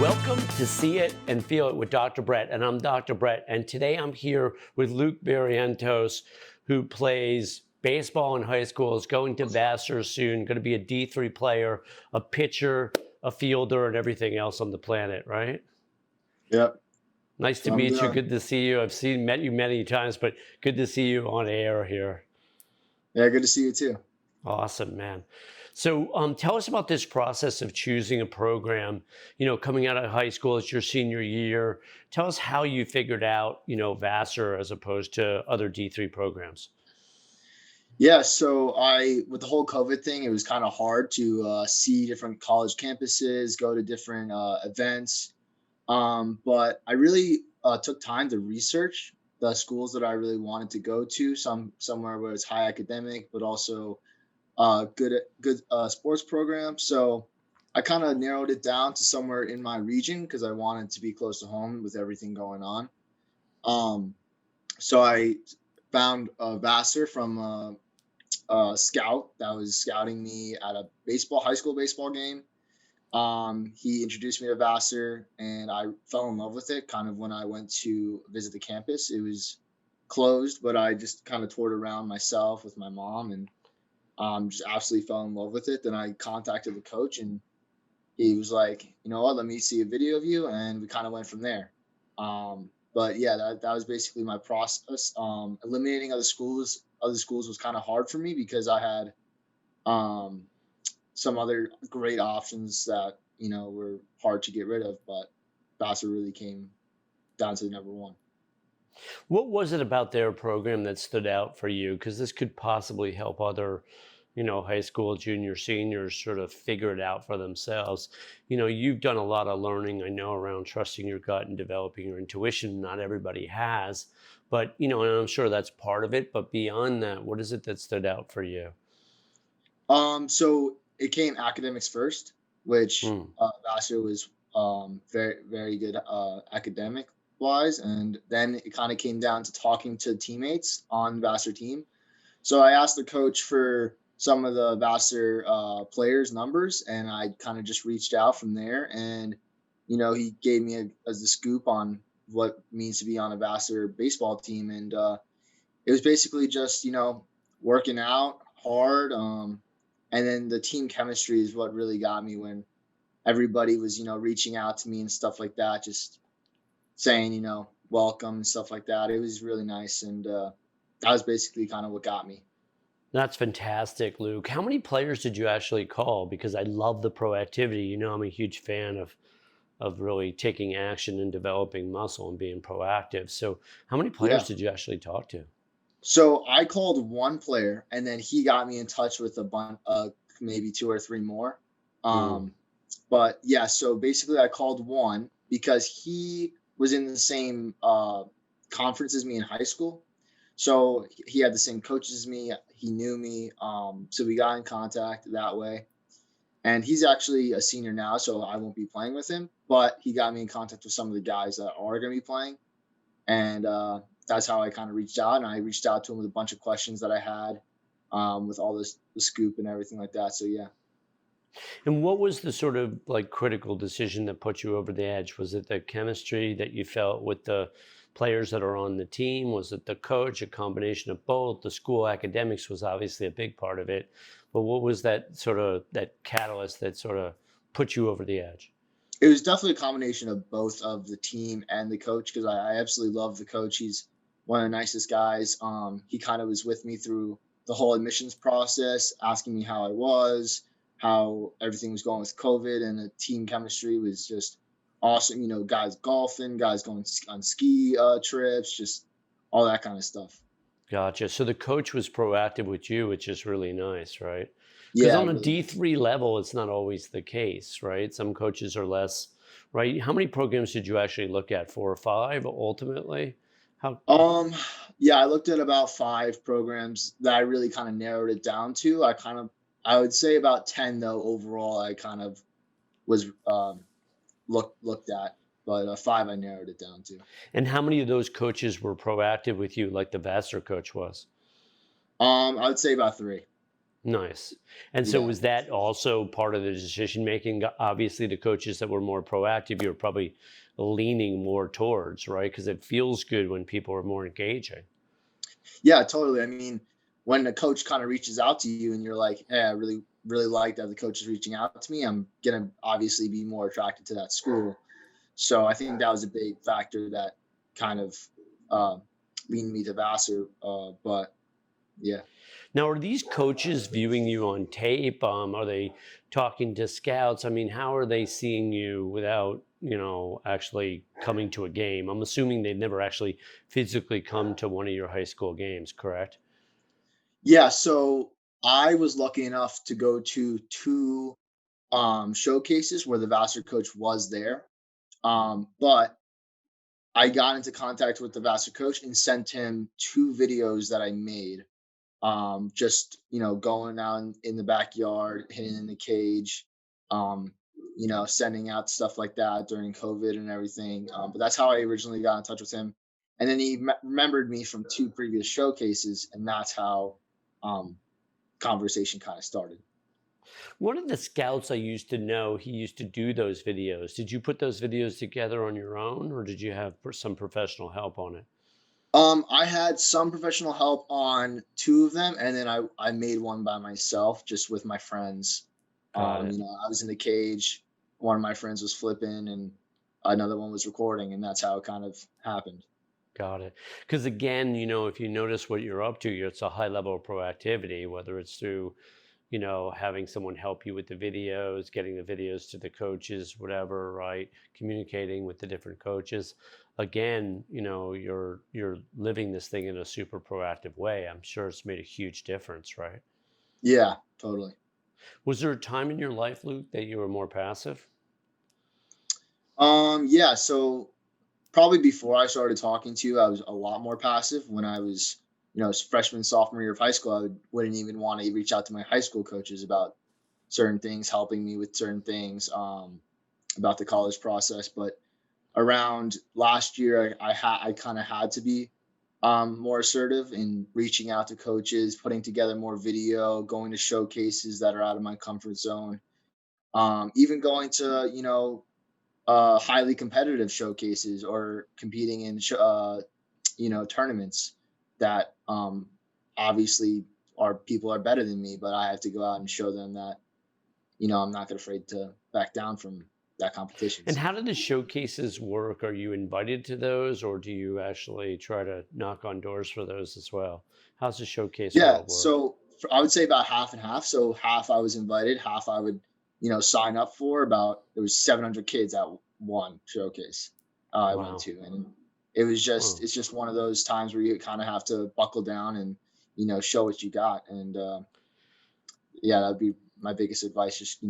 Welcome to See It and Feel It with Dr. Brett, and I'm Dr. Brett, and today I'm here with Luke Barrientos, who plays baseball in high school, is going to Vassar soon, going to be a D3 player, a pitcher, a fielder, and everything else on the planet, right? Yep. Nice to meet you. Good to see you. I've met you many times, but good to see you on air here. Yeah, good to see you too. Awesome, man. So tell us about this process of choosing a program, coming out of high school, it's your senior year. Tell us how you figured out, Vassar as opposed to other D3 programs. Yeah, so with the whole COVID thing, it was kind of hard to see different college campuses, go to different events. But I really took time to research the schools that I really wanted to go to, somewhere where it's high academic, but also good sports program. So I kind of narrowed it down to somewhere in my region because I wanted to be close to home with everything going on. Um, so I found Vassar from a scout that was scouting me at a high school baseball game. He introduced me to Vassar, and I fell in love with it. Kind of when I went to visit the campus, it was closed, but I just kind of toured around myself with my mom, and just absolutely fell in love with it. Then I contacted the coach, and he was like, "You know what? Let me see a video of you," and we kind of went from there. But yeah, that was basically my process. Eliminating other schools was kind of hard for me because I had um, some other great options that were hard to get rid of, but Vassar really came down to number one. What was it about their program that stood out for you? Because this could possibly help other, high school, junior, seniors sort of figure it out for themselves. You've done a lot of learning, I know, around trusting your gut and developing your intuition. Not everybody has, but, and I'm sure that's part of it. But beyond that, what is it that stood out for you? So it came academics first, which Hmm. Vassar was very very good academic wise, and then it kind of came down to talking to teammates on Vassar team. So I asked the coach for some of the Vassar players' numbers, and I kind of just reached out from there. And he gave me a scoop on what it means to be on a Vassar baseball team, and it was basically just working out hard, and then the team chemistry is what really got me when everybody was reaching out to me and stuff like that, just saying welcome and stuff like that. It was really nice, and that was basically kind of what got me. That's fantastic, Luke. How many players did you actually call? Because I love the proactivity. I'm a huge fan of really taking action and developing muscle and being proactive. So, how many players Yeah. did you actually talk to? So I called one player, and then he got me in touch with a bunch, maybe two or three more. Mm. Um, but yeah, so basically, I called one because he was in the same conference as me in high school. So he had the same coaches as me. He knew me. So we got in contact that way. And he's actually a senior now, so I won't be playing with him. But he got me in contact with some of the guys that are going to be playing, and that's how I kind of reached out. And I reached out to him with a bunch of questions that I had, with all the scoop and everything like that. So yeah. And what was the sort of like critical decision that put you over the edge? Was it the chemistry that you felt with the players that are on the team? Was it the coach? A combination of both? The school academics was obviously a big part of it, but what was that catalyst that sort of put you over the edge? It was definitely a combination of both of the team and the coach, because I absolutely love the coach. He's one of the nicest guys. He kind of was with me through the whole admissions process, asking me how I was, how everything was going with COVID, and the team chemistry was just awesome. Guys golfing, guys going on ski trips, just all that kind of stuff. Gotcha. So the coach was proactive with you, which is really nice, right? Because Yeah, on a really nice. D3 level, it's not always the case, right? Some coaches are less, right? How many programs did you actually look at? Four or five ultimately? How? Um, yeah, I looked at about 5 programs that I really kind of narrowed it down to. I would say about 10 though overall I kind of was looked at, but 5 I narrowed it down to. And how many of those coaches were proactive with you, like the Vassar coach was? I would say about 3. Nice. And so Yeah. was that also part of the decision making? Obviously, the coaches that were more proactive, you're probably leaning more towards, right? Because it feels good when people are more engaging. Yeah, totally. I mean, when the coach kind of reaches out to you and you're like, "Hey, I really, really like that the coach is reaching out to me. I'm gonna obviously be more attracted to that school." So I think that was a big factor that kind of uh, leaned me to Vassar. But yeah. Now, are these coaches viewing you on tape? Are they talking to scouts? I mean, how are they seeing you without, actually coming to a game? I'm assuming they've never actually physically come to one of your high school games, correct? Yeah, so I was lucky enough to go to two showcases where the Vassar coach was there. But I got into contact with the Vassar coach and sent him two videos that I made. Just going out in the backyard, hitting in the cage, um, sending out stuff like that during COVID and everything. But that's how I originally got in touch with him. And then he remembered me from two previous showcases, and that's how um, conversation kind of started. One of the scouts I used to know, he used to do those videos. Did you put those videos together on your own, or did you have some professional help on it? I had some professional help on two of them, and then I made one by myself, just with my friends. Got it. I was in the cage, one of my friends was flipping, and another one was recording, and that's how it kind of happened. Got it. Because again, if you notice what you're up to, it's a high level of proactivity, whether it's through, having someone help you with the videos, getting the videos to the coaches, whatever, right? Communicating with the different coaches. Again, you're living this thing in a super proactive way. I'm sure it's made a huge difference, right? Yeah, totally. Was there a time in your life, Luke, that you were more passive? Yeah, so probably before I started talking to you, I was a lot more passive. When I was, freshman, sophomore year of high school, wouldn't even want to reach out to my high school coaches about certain things, helping me with certain things, about the college process. But around last year, I kind of had to be more assertive in reaching out to coaches, putting together more video, going to showcases that are out of my comfort zone, even going to highly competitive showcases or competing in tournaments that obviously are people are better than me, but I have to go out and show them that I'm not afraid to back down from that And competitions. how do the showcases work? Are you invited to those, or do you actually try to knock on doors for those as well? How's the showcase Yeah, world work? so I would say about half and half. So half I was invited, half I would, sign up for. About There was 700 kids at one showcase I went Wow. to, and it's Oh, just one of those times where you kind of have to buckle down and show what you got. And yeah, that'd be my biggest advice. Just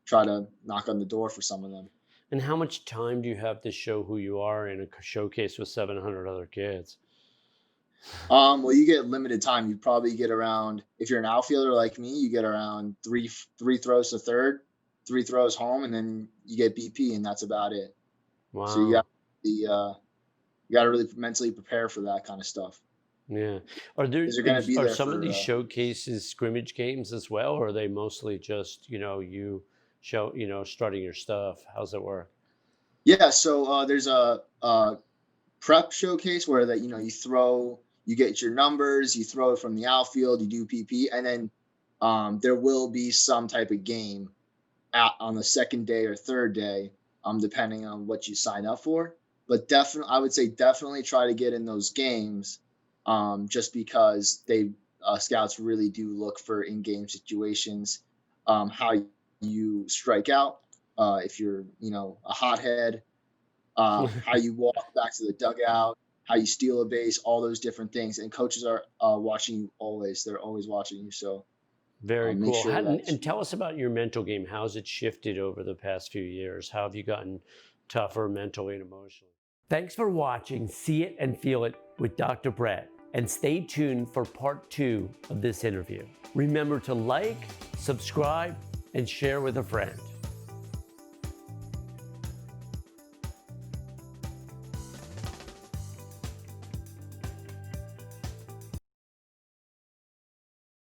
try to knock on the door for some of them. and how much time do you have to show who you are in a showcase with 700 other kids? Well, you get limited time. You probably get around, if you're an outfielder like me, you get around three throws to third, three throws home, and then you get BP, and that's about it. So Wow. you got to really mentally prepare for that kind of stuff Yeah. Are there because you're going to be are there some of for. these showcases scrimmage games as well, or are they mostly just, you starting your stuff? How's it work? Yeah. So there's a prep showcase where that you get your numbers, you throw it from the outfield, you do PP, and then there will be some type of game on the second day or third day, depending on what you sign up for. But definitely, I would say definitely try to get in those games, just because scouts really do look for in-game situations, how you strike out, if you're a hothead, how you walk back to the dugout, how you steal a base, all those different things. And coaches are watching you always; they're always watching you. So Very make cool. sure that And tell us about your mental game. How's it shifted over the past few years? How have you gotten tougher mentally and emotionally? Thanks for watching See It and Feel It with Dr. Brett. And stay tuned for part 2 of this interview. Remember to like, subscribe, and share with a friend.